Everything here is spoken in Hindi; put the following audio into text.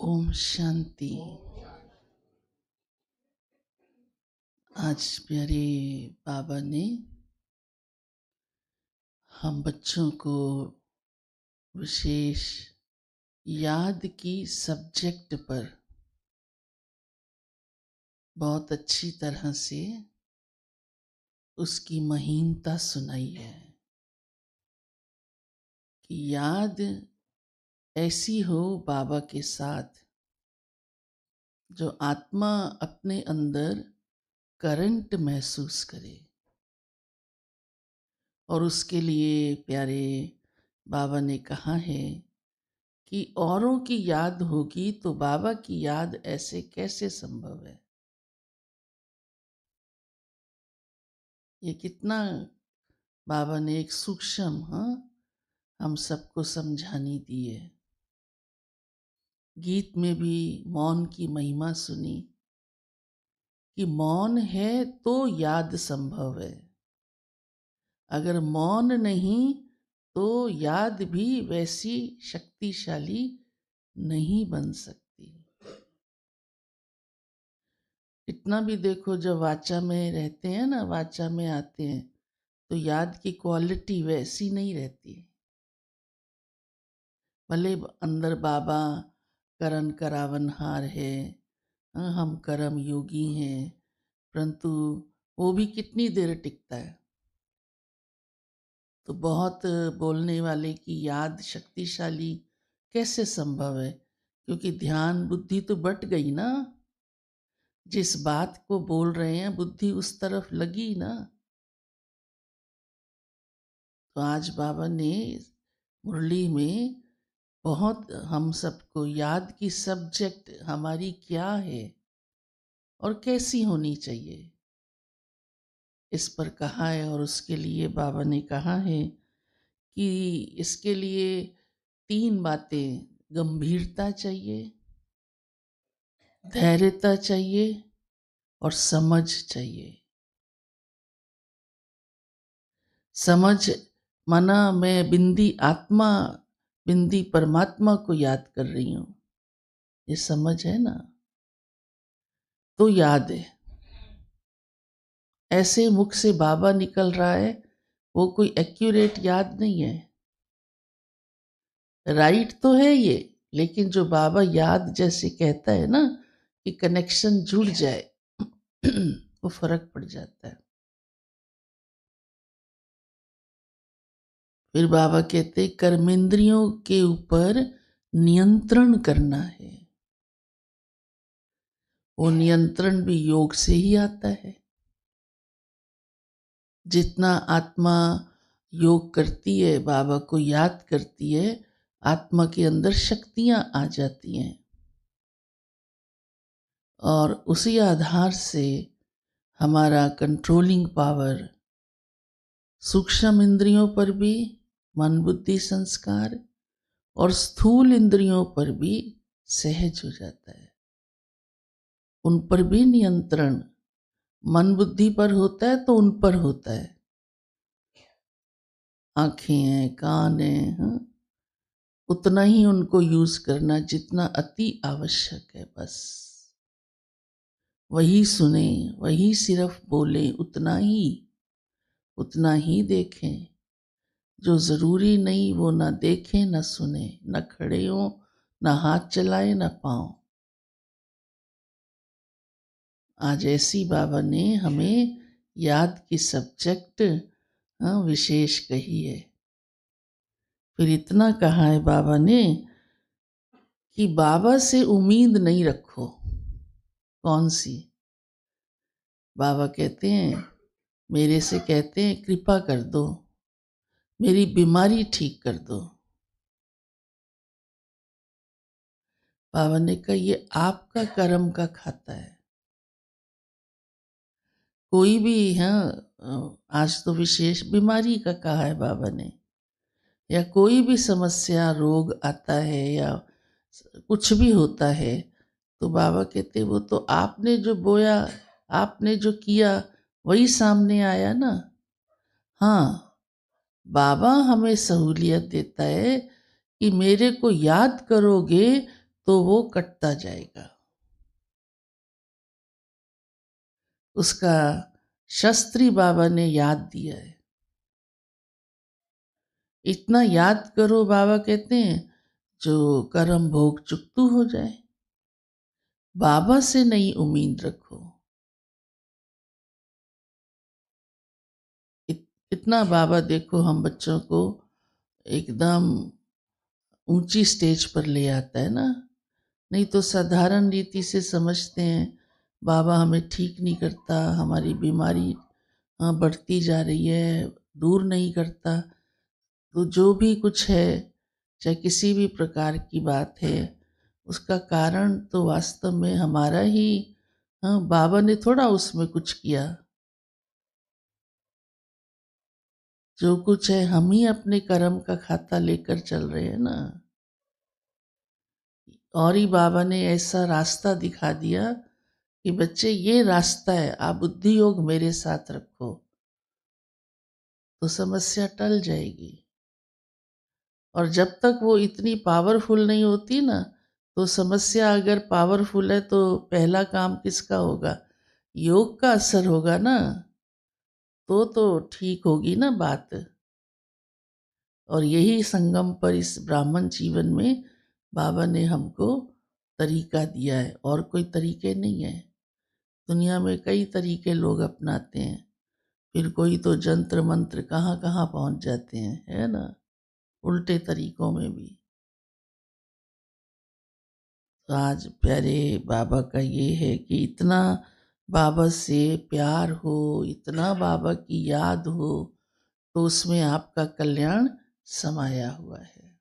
ओम शांति। आज प्यारे बाबा ने हम बच्चों को विशेष याद की सब्जेक्ट पर बहुत अच्छी तरह से उसकी महीनता सुनाई है कि याद ऐसी हो बाबा के साथ जो आत्मा अपने अंदर करंट महसूस करे। और उसके लिए प्यारे बाबा ने कहा है कि औरों की याद होगी तो बाबा की याद ऐसे कैसे संभव है। ये कितना बाबा ने एक सूक्ष्म हम सबको समझानी दी है। गीत में भी मौन की महिमा सुनी कि मौन है तो याद संभव है, अगर मौन नहीं तो याद भी वैसी शक्तिशाली नहीं बन सकती। इतना भी देखो, जब वाचा में रहते हैं ना, वाचा में आते हैं तो याद की क्वालिटी वैसी नहीं रहती। भले अंदर बाबा करण करावनहार है, हम कर्म योगी हैं, परंतु वो भी कितनी देर टिकता है। तो बहुत बोलने वाले की याद शक्तिशाली कैसे संभव है, क्योंकि ध्यान बुद्धि तो बट गई ना। जिस बात को बोल रहे हैं बुद्धि उस तरफ लगी ना। तो आज बाबा ने मुरली में बहुत हम सबको याद की सब्जेक्ट हमारी क्या है और कैसी होनी चाहिए इस पर कहा है। और उसके लिए बाबा ने कहा है कि इसके लिए 3 बातें: गंभीरता चाहिए, धैर्यता चाहिए और समझ चाहिए। समझ माना मैं बिंदी आत्मा, बिंदी परमात्मा को याद कर रही हूं, ये समझ है ना, तो याद है। ऐसे मुख से बाबा निकल रहा है, वो कोई एक्यूरेट याद नहीं है। राइट तो है ये, लेकिन जो बाबा याद जैसे कहता है ना कि कनेक्शन जुड़ जाए वो फर्क पड़ जाता है। फिर बाबा कहते कर्मेंद्रियों के ऊपर नियंत्रण करना है। वो नियंत्रण भी योग से ही आता है। जितना आत्मा योग करती है, बाबा को याद करती है, आत्मा के अंदर शक्तियां आ जाती हैं और उसी आधार से हमारा कंट्रोलिंग पावर सूक्ष्म इंद्रियों पर भी, मन बुद्धि संस्कार, और स्थूल इंद्रियों पर भी सहज हो जाता है। उन पर भी नियंत्रण मन बुद्धि पर होता है तो उन पर होता है। आंखें हैं, कान हैं, उतना ही उनको यूज करना जितना अति आवश्यक है। बस वही सुने, वही सिर्फ बोले, उतना ही देखें। जो जरूरी नहीं वो ना देखें ना सुने, न खड़े हो, ना हाथ चलाए, ना पाँव। आज ऐसी बाबा ने हमें याद की सब्जेक्ट विशेष कही है। फिर इतना कहा है बाबा ने कि बाबा से उम्मीद नहीं रखो। कौन सी? बाबा कहते हैं, मेरे से कहते हैं कृपा कर दो, मेरी बीमारी ठीक कर दो। बाबा ने कहा ये आपका कर्म का खाता है। कोई भी है, आज तो विशेष बीमारी का कहा है बाबा ने, या कोई भी समस्या रोग आता है या कुछ भी होता है, तो बाबा कहते वो तो आपने जो बोया, आपने जो किया वही सामने आया ना। हाँ, बाबा हमें सहूलियत देता है कि मेरे को याद करोगे तो वो कटता जाएगा। उसका शास्त्री बाबा ने याद दिया है। इतना याद करो, बाबा कहते हैं, जो कर्म भोग चुकतू हो जाए। बाबा से नई उम्मीद रखो। इतना बाबा देखो हम बच्चों को एकदम ऊंची स्टेज पर ले आता है ना। नहीं तो साधारण रीति से समझते हैं बाबा हमें ठीक नहीं करता, हमारी बीमारी बढ़ती जा रही है, दूर नहीं करता। तो जो भी कुछ है, चाहे किसी भी प्रकार की बात है, उसका कारण तो वास्तव में हमारा ही। हाँ, बाबा ने थोड़ा उसमें कुछ किया। जो कुछ है हम ही अपने कर्म का खाता लेकर चल रहे हैं ना। और ही बाबा ने ऐसा रास्ता दिखा दिया कि बच्चे ये रास्ता है, आप बुद्धि योग मेरे साथ रखो तो समस्या टल जाएगी। और जब तक वो इतनी पावरफुल नहीं होती ना, तो समस्या अगर पावरफुल है तो पहला काम किसका होगा? योग का असर होगा ना। तो ठीक होगी ना बात। और यही संगम पर इस ब्राह्मण जीवन में बाबा ने हमको तरीका दिया है, और कोई तरीके नहीं है। दुनिया में कई तरीके लोग अपनाते हैं, फिर कोई तो जंत्र मंत्र कहाँ कहाँ पहुंच जाते हैं, है ना, उल्टे तरीकों में भी। तो आज प्यारे बाबा का ये है कि इतना बाबा से प्यार हो, इतना बाबा की याद हो, तो उसमें आपका कल्याण समाया हुआ है।